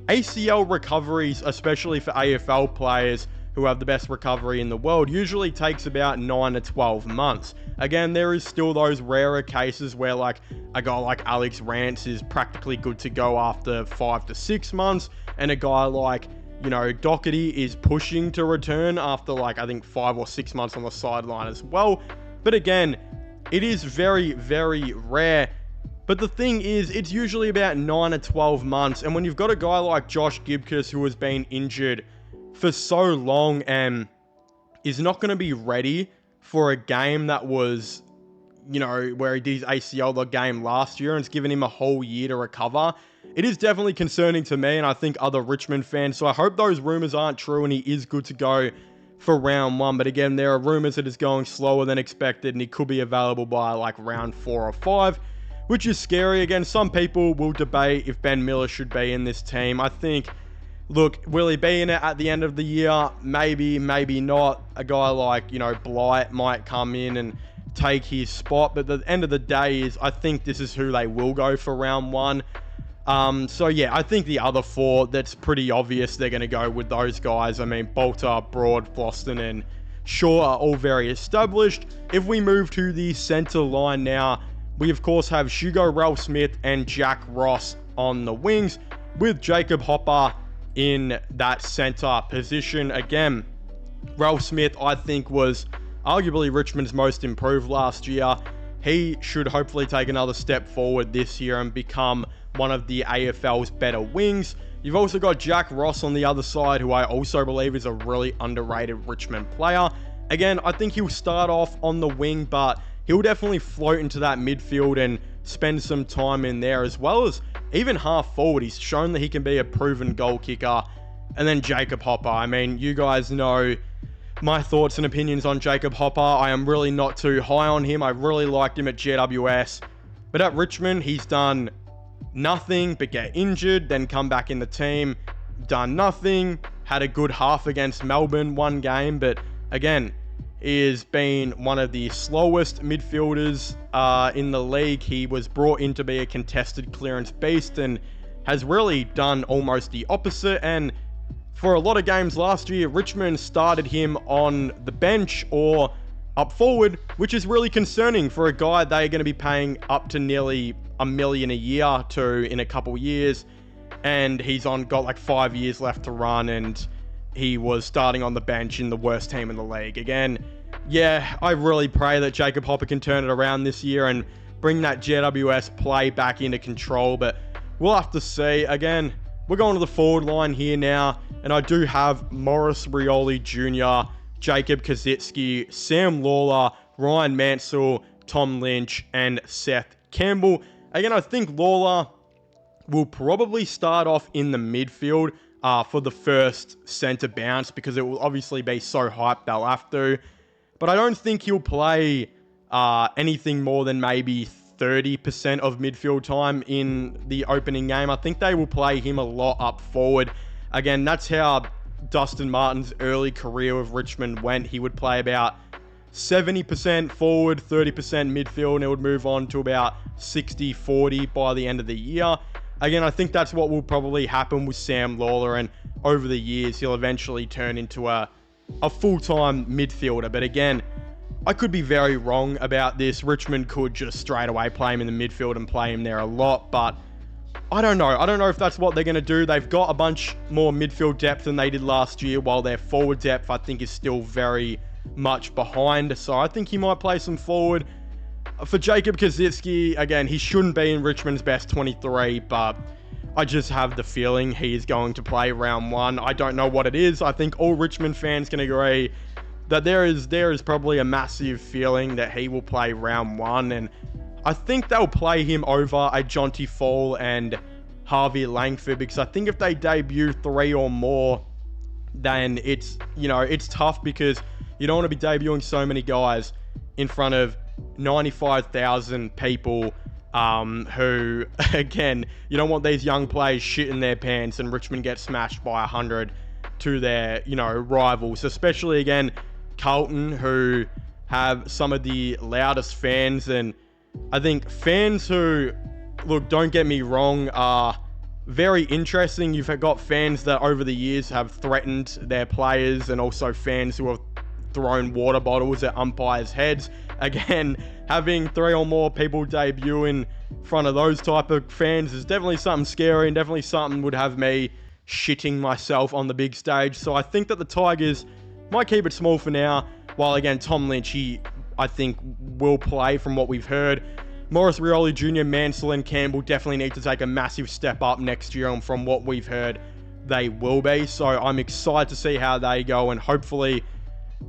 ACL recoveries, especially for AFL players who have the best recovery in the world, usually takes about 9 to 12 months. Again, there is still those rarer cases where like a guy like Alex Rance is practically good to go after 5 to 6 months, and a guy like, Doherty is pushing to return after like, I think 5 or 6 months on the sideline as well. But again, it is very, very rare. But the thing is, it's usually about 9 to 12 months. And when you've got a guy like Josh Gibcus who has been injured for so long and is not going to be ready for a game that was, where he did his ACL the game last year, and it's given him a whole year to recover, it is definitely concerning to me and I think other Richmond fans. So I hope those rumors aren't true and he is good to go for round 1. But again, there are rumors that it's going slower than expected and he could be available by like round 4 or 5. Which is scary. Again, some people will debate if Ben Miller should be in this team. I think, look, will he be in it at the end of the year? Maybe, maybe not. A guy like, Blight might come in and take his spot. But at the end of the day is, I think this is who they will go for round 1. So yeah, I think the other 4, that's pretty obvious they're going to go with those guys. I mean, Bolter, Broad, Floston, and Shaw are all very established. If we move to the center line now, we, of course, have Hugo Ralph-Smith and Jack Ross on the wings, with Jacob Hopper in that center position. Again, Ralph-Smith, I think, was arguably Richmond's most improved last year. He should hopefully take another step forward this year and become one of the AFL's better wings. You've also got Jack Ross on the other side, who I also believe is a really underrated Richmond player. Again, I think he'll start off on the wing, but he'll definitely float into that midfield and spend some time in there, as well as even half forward. He's shown that he can be a proven goal kicker. And then Jacob Hopper. I mean, you guys know my thoughts and opinions on Jacob Hopper. I am really not too high on him. I really liked him at GWS. But at Richmond, he's done nothing but get injured, then come back in the team, done nothing, had a good half against Melbourne, one game, but again, he has been one of the slowest midfielders in the league. He was brought in to be a contested clearance beast and has really done almost the opposite. And for a lot of games last year, Richmond started him on the bench or up forward, which is really concerning for a guy they're going to be paying up to nearly $1 million a year to in a couple years, and he's got like 5 years left to run, and he was starting on the bench in the worst team in the league. Again, yeah, I really pray that Jacob Hopper can turn it around this year and bring that GWS play back into control, but we'll have to see. Again, we're going to the forward line here now, and I do have Maurice Rioli Jr., Jacob Koschitzke, Sam Lawler, Ryan Mansell, Tom Lynch, and Seth Campbell. Again, I think Lawler will probably start off in the midfield for the first centre bounce, because it will obviously be so hyped they'll have to. But I don't think he'll play anything more than maybe 30% of midfield time in the opening game. I think they will play him a lot up forward. Again, that's how Dustin Martin's early career with Richmond went. He would play about 70% forward, 30% midfield, and it would move on to about 60-40 by the end of the year. Again, I think that's what will probably happen with Sam Lawler, and over the years, he'll eventually turn into a full-time midfielder. But again, I could be very wrong about this. Richmond could just straight away play him in the midfield and play him there a lot, but I don't know. I don't know if that's what they're going to do. They've got a bunch more midfield depth than they did last year, while their forward depth, I think, is still very much behind. So I think he might play some forward. For Jacob Koschitzke, again, he shouldn't be in Richmond's best 23, but I just have the feeling he is going to play round one. I don't know what it is. I think all Richmond fans can agree that there is probably a massive feeling that he will play round one, and I think they'll play him over a Jonty Fall and Harvey Langford, because I think if they debut 3 or more, then it's tough, because you don't want to be debuting so many guys in front of 95,000 people who, again, you don't want these young players shitting their pants and Richmond get smashed by 100 to their, rivals, especially, again, Carlton, who have some of the loudest fans. And I think fans who, look, don't get me wrong, are very interesting. You've got fans that over the years have threatened their players, and also fans who have thrown water bottles at umpires' heads. Again, having 3 or more people debut in front of those type of fans is definitely something scary, and definitely something would have me shitting myself on the big stage. So I think that the Tigers might keep it small for now, while again, Tom Lynch, I think will play from what we've heard. Maurice Rioli Jr., Mansell, and Campbell definitely need to take a massive step up next year, and from what we've heard, they will be. So I'm excited to see how they go, and hopefully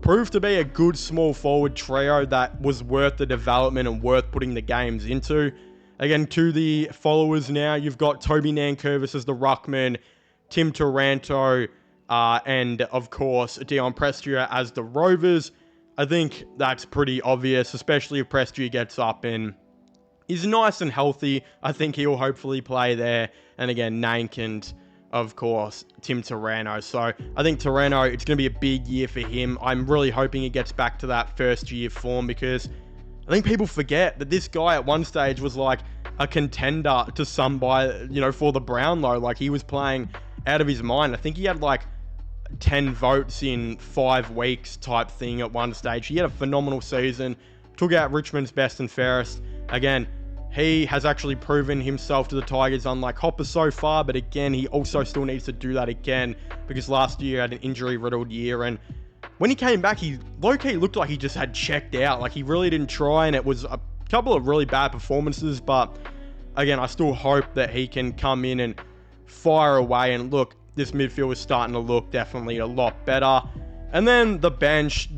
prove to be a good small forward trio that was worth the development and worth putting the games into. Again, to the followers now, you've got Toby Nankervis as the ruckman, Tim Taranto, and of course Dion Prestia as the Rovers. I think that's pretty obvious, especially if Prestia gets up and is nice and healthy. I think he'll hopefully play there. And again, Nank and, of course, Tim Taranto. So I think Taranto, it's going to be a big year for him. I'm really hoping he gets back to that first year form, because I think people forget that this guy at one stage was like a contender to somebody, for the Brownlow. Like, he was playing out of his mind. I think he had like 10 votes in 5 weeks type thing at one stage. He had a phenomenal season, took out Richmond's best and fairest. Again, he has actually proven himself to the Tigers, unlike Hopper so far, but again, he also still needs to do that again, because last year had an injury-riddled year, and when he came back, he low-key looked like he just had checked out. Like, he really didn't try, and it was a couple of really bad performances, but again, I still hope that he can come in and fire away. And look, this midfield is starting to look definitely a lot better. And then the bench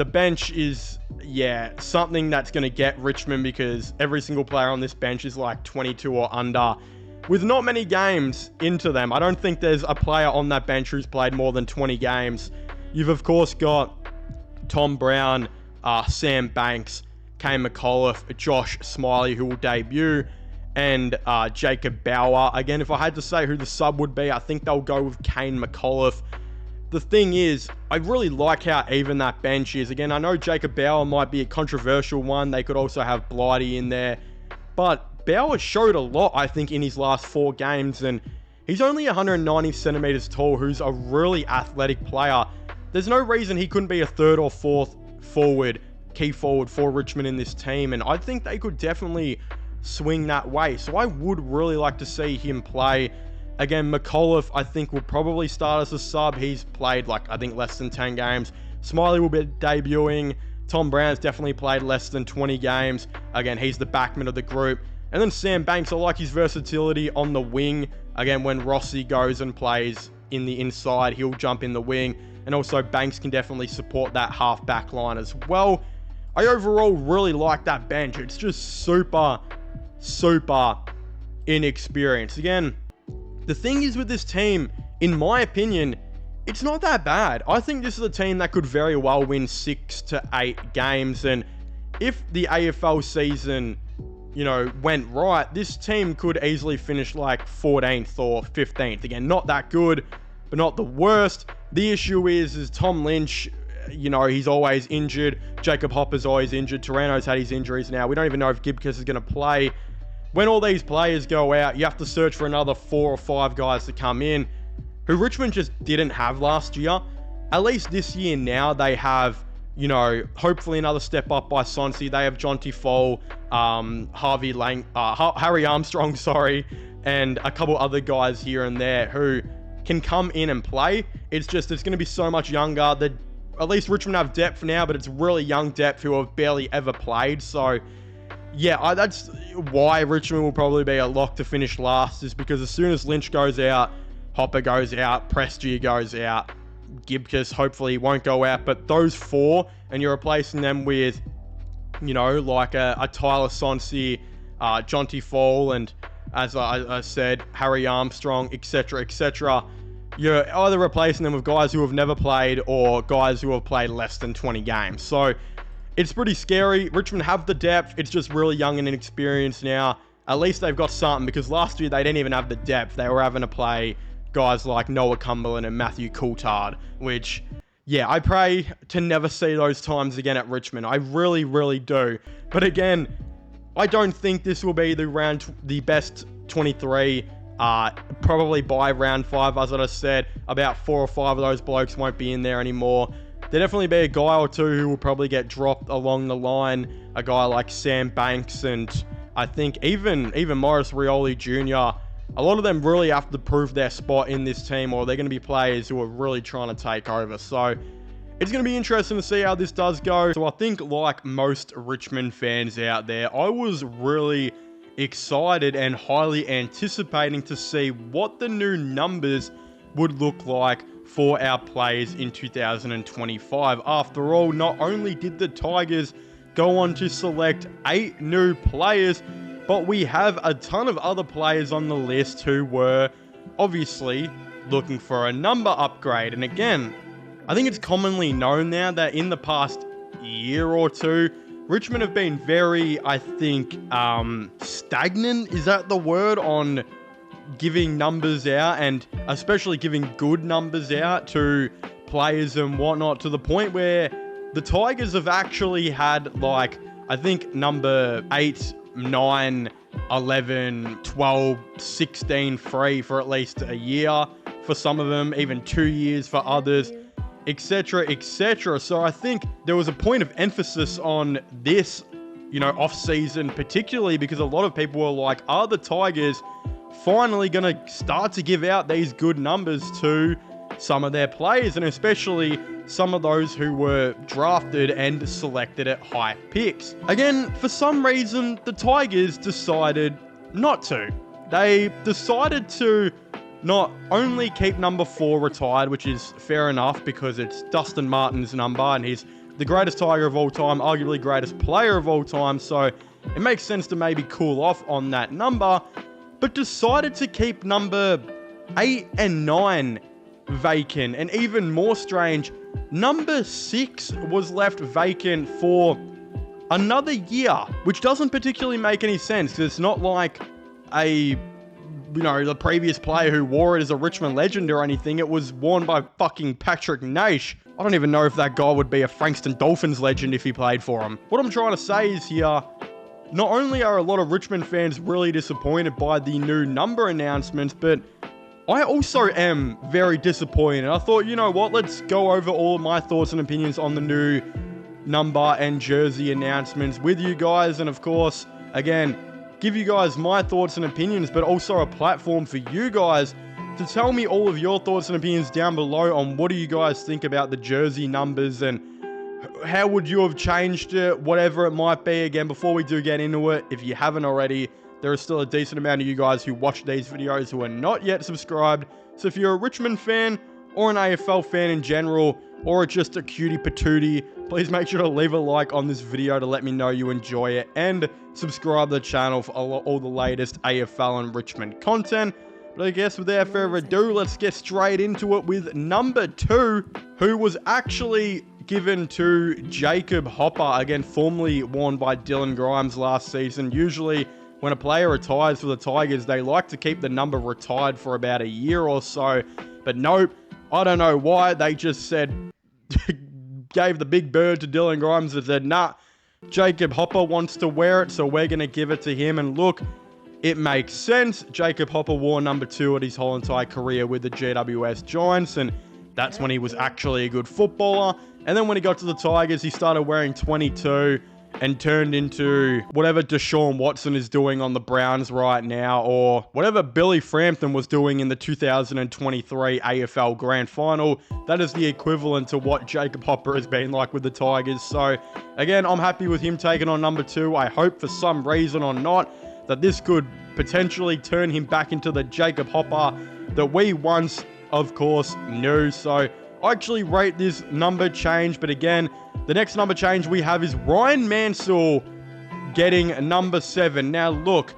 is, yeah, something that's going to get Richmond, because every single player on this bench is like 22 or under, with not many games into them. I don't think there's a player on that bench who's played more than 20 games. You've, of course, got Tom Brown, Sam Banks, Kane McAuliffe, Josh Smiley, who will debut, and Jacob Bauer. Again, if I had to say who the sub would be, I think they'll go with Kane McAuliffe. The thing is, I really like how even that bench is. Again, I know Jacob Bauer might be a controversial one. They could also have Blighty in there. But Bauer showed a lot, I think, in his last 4 games. And he's only 190 centimeters tall, who's a really athletic player. There's no reason he couldn't be a 3rd or 4th forward, key forward for Richmond in this team. And I think they could definitely swing that way. So I would really like to see him play. Again, McAuliffe, I think, will probably start as a sub. He's played, I think, less than 10 games. Smiley will be debuting. Tom Brown's definitely played less than 20 games. Again, he's the backman of the group. And then Sam Banks, I like his versatility on the wing. Again, when Rossi goes and plays in the inside, he'll jump in the wing. And also, Banks can definitely support that half-back line as well. I overall really like that bench. It's just super inexperienced. Again, the thing is with this team, in my opinion, it's not that bad. I think this is a team that could very well win 6 to 8 games. And if the AFL season, went right, this team could easily finish 14th or 15th. Again, not that good, but not the worst. The issue is Tom Lynch, he's always injured. Jacob Hopper's always injured. Taranto's had his injuries now. We don't even know if Gibcus is going to play. When all these players go out, you have to search for another 4 or 5 guys to come in, who Richmond just didn't have last year. At least this year now, they have, hopefully another step up by Sonsi. They have Jonty Fall, Harry Armstrong, and a couple other guys here and there who can come in and play. It's going to be so much younger. At least Richmond have depth now, but it's really young depth who have barely ever played. So, yeah, that's why Richmond will probably be a lock to finish last, is because as soon as Lynch goes out, Hopper goes out, Prestia goes out, Gibcus hopefully won't go out, but those 4, and you're replacing them with, a Tyler Sonsi, Jonty Fall, and as I said, Harry Armstrong, etc. You're either replacing them with guys who have never played or guys who have played less than 20 games. So it's pretty scary. Richmond have the depth. It's just really young and inexperienced now. At least they've got something, because last year they didn't even have the depth. They were having to play guys like Noah Cumberland and Matthew Coulthard, which, yeah, I pray to never see those times again at Richmond. I really, really do. But again, I don't think this will be the best 23. Probably by round 5, as I said, about 4 or 5 of those blokes won't be in there anymore. There'll definitely be a guy or 2 who will probably get dropped along the line. A guy like Sam Banks, and I think even Morris Rioli Jr. A lot of them really have to prove their spot in this team, or they're going to be players who are really trying to take over. So it's going to be interesting to see how this does go. So I think, like most Richmond fans out there, I was really excited and highly anticipating to see what the new numbers would look like for our players in 2025. After all, not only did the Tigers go on to select 8 new players, but we have a ton of other players on the list who were obviously looking for a number upgrade. And again, I think it's commonly known now that in the past year or 2, Richmond have been very, I think, stagnant. Is that the word? On giving numbers out, and especially giving good numbers out to players and whatnot, to the point where the Tigers have actually had, I think number 8, 9, 11, 12, 16 free for at least a year for some of them, even 2 years for others, etc. So I think there was a point of emphasis on this, off-season, particularly because a lot of people were like, are the Tigers finally going to start to give out these good numbers to some of their players, and especially some of those who were drafted and selected at high picks? Again, for some reason, the Tigers decided not to. they decided to not only keep number 4 retired, which is fair enough because it's Dustin Martin's number and he's the greatest Tiger of all time, arguably greatest player of all time, so it makes sense to maybe cool off on that number, but decided to keep number 8 and 9 vacant, and even more strange, number 6 was left vacant for another year, which doesn't particularly make any sense, because it's not like the previous player who wore it as a Richmond legend or anything. It was worn by fucking Patrick Naish. I don't even know if that guy would be a Frankston Dolphins legend if he played for him. What I'm trying to say is here, not only are a lot of Richmond fans really disappointed by the new number announcements, but I also am very disappointed. I thought, you know what, let's go over all of my thoughts and opinions on the new number and jersey announcements with you guys. And of course, again, give you guys my thoughts and opinions, but also a platform for you guys to tell me all of your thoughts and opinions down below on what do you guys think about the jersey numbers and how would you have changed it, whatever it might be. Again, before we do get into it, if you haven't already, there is still a decent amount of you guys who watch these videos who are not yet subscribed. So if you're a Richmond fan or an AFL fan in general, or just a cutie patootie, please make sure to leave a like on this video to let me know you enjoy it, and subscribe to the channel for all the latest AFL and Richmond content. But I guess without further ado, let's get straight into it with number 2, who was actually given to Jacob Hopper, again formerly worn by Dylan Grimes last season. Usually when a player retires for the Tigers, they like to keep the number retired for about a year or so, but nope, I don't know why, they just said, gave the big bird to Dylan Grimes and said, nah, Jacob Hopper wants to wear it, so we're going to give it to him. And look, it makes sense. Jacob Hopper wore number 2 at his whole entire career with the GWS Giants, and that's when he was actually a good footballer. And then when he got to the Tigers, he started wearing 22 and turned into whatever Deshaun Watson is doing on the Browns right now, or whatever Billy Frampton was doing in the 2023 AFL Grand Final. That is the equivalent to what Jacob Hopper has been like with the Tigers. So again, I'm happy with him taking on number 2. I hope for some reason or not that this could potentially turn him back into the Jacob Hopper that we once, of course, knew. So I actually rate this number change, but again, the next number change we have is Ryan Mansell getting number 7. Now look,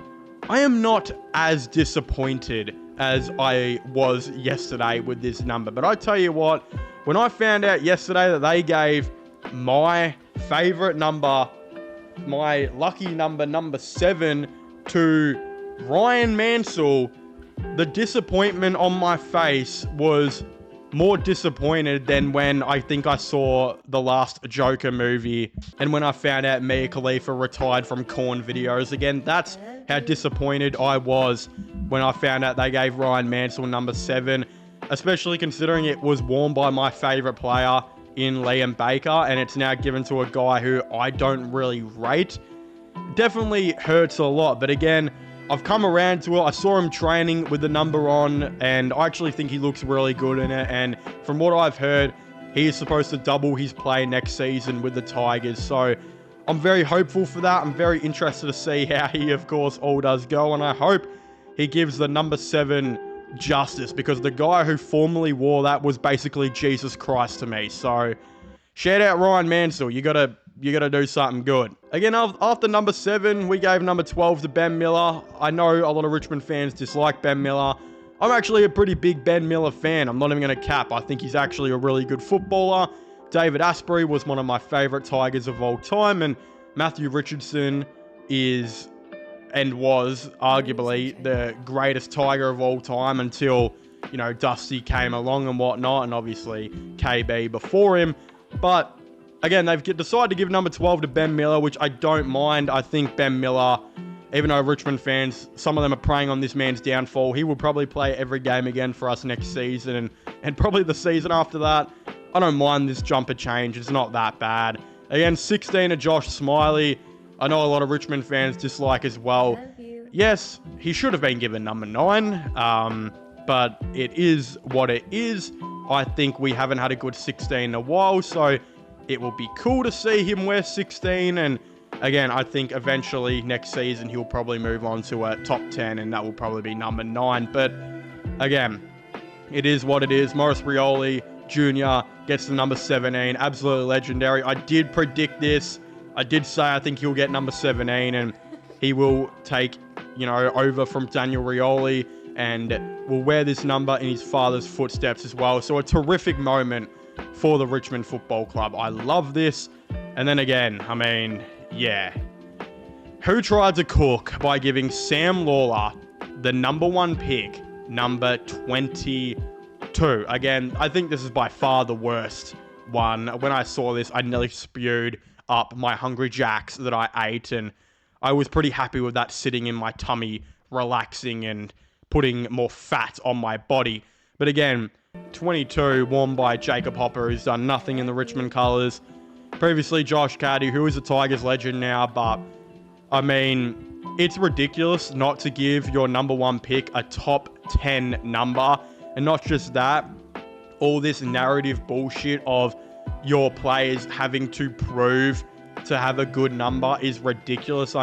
I am not as disappointed as I was yesterday with this number, but I tell you what, when I found out yesterday that they gave my favorite number, my lucky number, number 7, to Ryan Mansell, the disappointment on my face was more disappointed than when I think I saw the last Joker movie and when I found out Mia Khalifa retired from Korn videos. Again, that's how disappointed I was when I found out they gave Ryan Mansell number 7, especially considering it was worn by my favorite player in Liam Baker, and it's now given to a guy who I don't really rate. Definitely hurts a lot, but again, I've come around to it. I saw him training with the number on, and I actually think he looks really good in it. And from what I've heard, he is supposed to double his play next season with the Tigers. So I'm very hopeful for that. I'm very interested to see how he, of course, all does go. And I hope he gives the number 7 justice, because the guy who formerly wore that was basically Jesus Christ to me. So shout out Ryan Mansell. You gotta do something good. Again, after number 7, we gave number 12 to Ben Miller. I know a lot of Richmond fans dislike Ben Miller. I'm actually a pretty big Ben Miller fan. I'm not even going to cap. I think he's actually a really good footballer. David Asprey was one of my favorite Tigers of all time, and Matthew Richardson is and was arguably the greatest Tiger of all time until, Dusty came along and whatnot, and obviously KB before him. But again, they've decided to give number 12 to Ben Miller, which I don't mind. I think Ben Miller, even though Richmond fans, some of them are preying on this man's downfall, he will probably play every game again for us next season, and probably the season after that. I don't mind this jumper change. It's not that bad. Again, 16 to Josh Smiley. I know a lot of Richmond fans dislike as well. Yes, he should have been given number 9, but it is what it is. I think we haven't had a good 16 in a while, so it will be cool to see him wear 16, and Again, I think eventually next season he'll probably move on to a top 10, and that will probably be number 9. But again, it is what it is. Maurice Rioli Jr. gets the number 17. Absolutely legendary. I did predict this. I did say I think he'll get number 17, and he will take, over from Daniel Rioli, and will wear this number in his father's footsteps as well. So a terrific moment for the Richmond Football Club. I love this. And then again, yeah. Who tried to cook by giving Sam Lawler the number 1 pick, number 22? Again, I think this is by far the worst one. When I saw this, I nearly spewed up my Hungry Jacks that I ate, and I was pretty happy with that sitting in my tummy, relaxing and putting more fat on my body. But again, 22, worn by Jacob Hopper, who's done nothing in the Richmond colours. Previously, Josh Caddy, who is a Tigers legend now, but it's ridiculous not to give your number 1 pick a top 10 number. And not just that, all this narrative bullshit of your players having to prove to have a good number is ridiculous.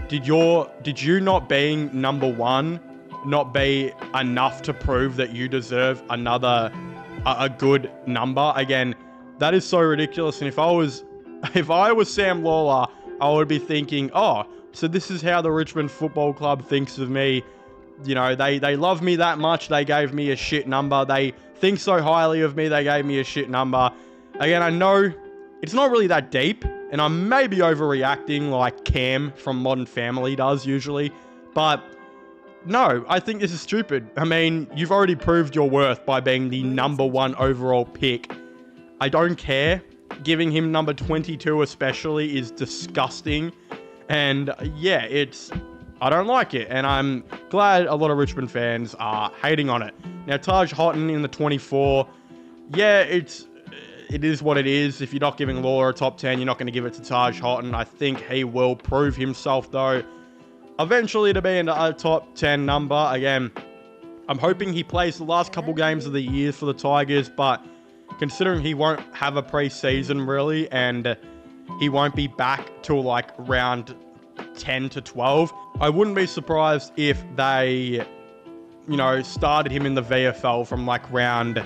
Did you not being number 1 not be enough to prove that you deserve a good number? Again, that is so ridiculous. And if I was Sam Lawler, I would be thinking, oh, so this is how the Richmond Football Club thinks of me. They love me that much. They gave me a shit number. They think so highly of me. They gave me a shit number. Again, I know it's not really that deep, and I may be overreacting like Cam from Modern Family does usually, but no, I think this is stupid. You've already proved your worth by being the number 1 overall pick. I don't care. Giving him number 22 especially is disgusting. And yeah, I don't like it. And I'm glad a lot of Richmond fans are hating on it. Now, Taj Houghton in the 24. Yeah, it is what it is. If you're not giving Lawler a top 10, you're not going to give it to Taj Houghton. I think he will prove himself, though, eventually to be in a top 10 number. Again, I'm hoping he plays the last couple games of the year for the Tigers, but considering he won't have a pre-season really, and he won't be back till like round 10 to 12, I wouldn't be surprised if they, started him in the VFL from like round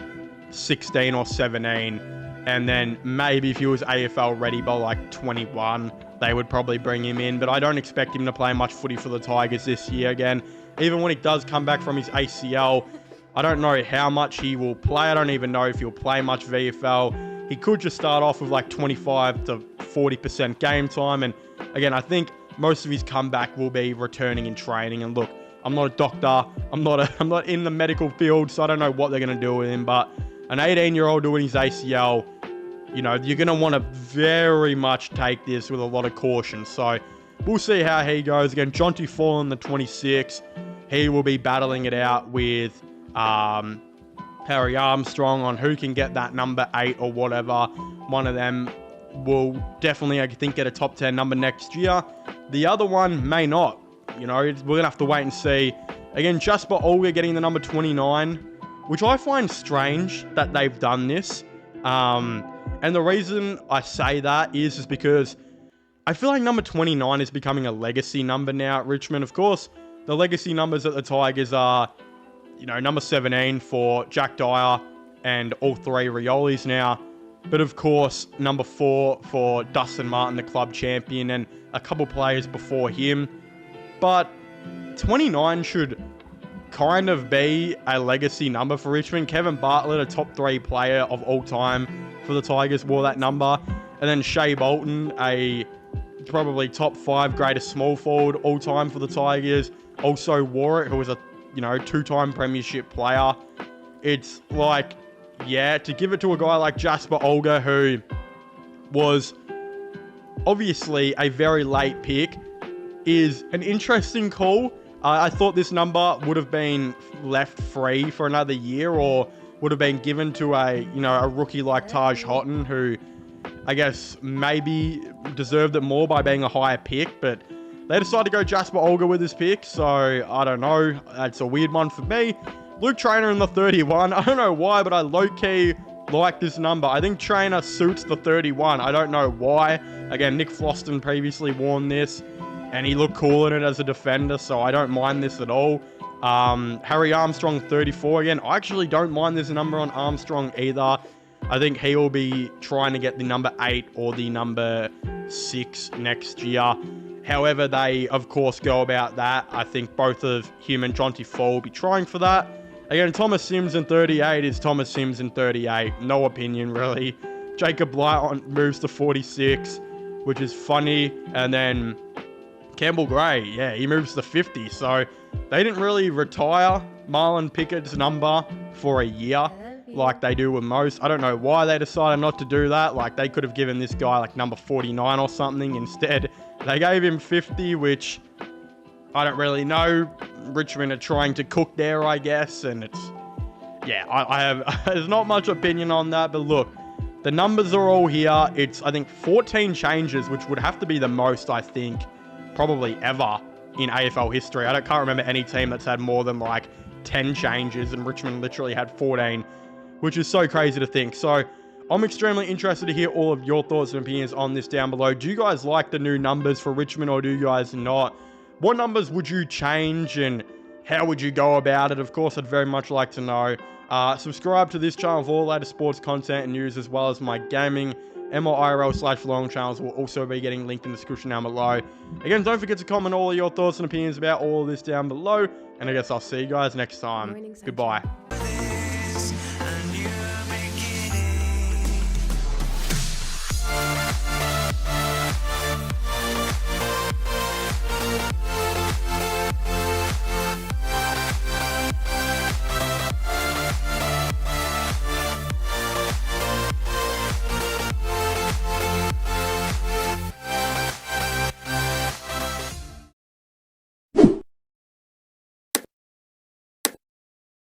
16 or 17, and then maybe if he was AFL ready by like 21, they would probably bring him in. But I don't expect him to play much footy for the Tigers this year. Again, even when he does come back from his ACL, I don't know how much he will play. I don't even know if he'll play much VFL. He could just start off with like 25 to 40% game time. And again, I think most of his comeback will be returning and training. And look, I'm not a doctor. I'm not in the medical field, so I don't know what they're going to do with him. But an 18-year-old doing his ACL, you're going to want to very much take this with a lot of caution. So we'll see how he goes. Again, Jonty Fallen, the 26, he will be battling it out with Harry Armstrong on who can get that number 8 or whatever. One of them will definitely, I think, get a top 10 number next year. The other one may not. We're going to have to wait and see. Again, Jasper Olga getting the number 29, which I find strange that they've done this. And the reason I say that is because I feel like number 29 is becoming a legacy number now at Richmond. Of course, the legacy numbers at the Tigers are, number 17 for Jack Dyer and all 3 Riolis now. But of course, number 4 for Dustin Martin, the club champion, and a couple players before him. But 29 should kind of be a legacy number for Richmond. Kevin Bartlett, a top 3 player of all time for the Tigers, wore that number. And then Shea Bolton, a probably top 5 greatest small forward all time for the Tigers, also wore it, who was a 2-time premiership player. It's like, yeah, to give it to a guy like Jasper Olga, who was obviously a very late pick, is an interesting call. I thought this number would have been left free for another year, or would have been given to a rookie like Taj Houghton, who I guess maybe deserved it more by being a higher pick, but they decided to go Jasper Olga with this pick, so I don't know. That's a weird one for me. Luke Traynor in the 31. I don't know why, but I low-key like this number. I think trainer suits the 31. I don't know why. Again, Nick Floston previously worn this, and he looked cool in it as a defender, so I don't mind this at all. Harry Armstrong, 34. Again, I actually don't mind this number on Armstrong either. I think he will be trying to get the number 8 or the number 6 next year. However they, of course, go about that, I think both of him and Jonty Fall will be trying for that. Again, Thomas Sims in 38 is Thomas Sims in 38. No opinion, really. Jacob Blight moves to 46, which is funny. And then Campbell Gray, yeah, he moves to 50. So they didn't really retire Marlon Pickett's number for a year like they do with most. I don't know why they decided not to do that. Like, they could have given this guy like number 49 or something. Instead, they gave him 50, which I don't really know. Richmond are trying to cook there, I guess. And it's, yeah, I have, there's not much opinion on that. But look, the numbers are all here. It's, I think, 14 changes, which would have to be the most, I think, probably ever in AFL history. Can't remember any team that's had more than like 10 changes, and Richmond literally had 14, which is so crazy to think. So I'm extremely interested to hear all of your thoughts and opinions on this down below. Do you guys like the new numbers for Richmond, or do you guys not? What numbers would you change, and how would you go about it? Of course, I'd very much like to know. Subscribe to this channel for all the latest sports content and news, as well as my gaming MLIRL/vlog channels will also be getting linked in the description down below. Again, don't forget to comment all of your thoughts and opinions about all of this down below, and I guess I'll see you guys next time. Goodbye.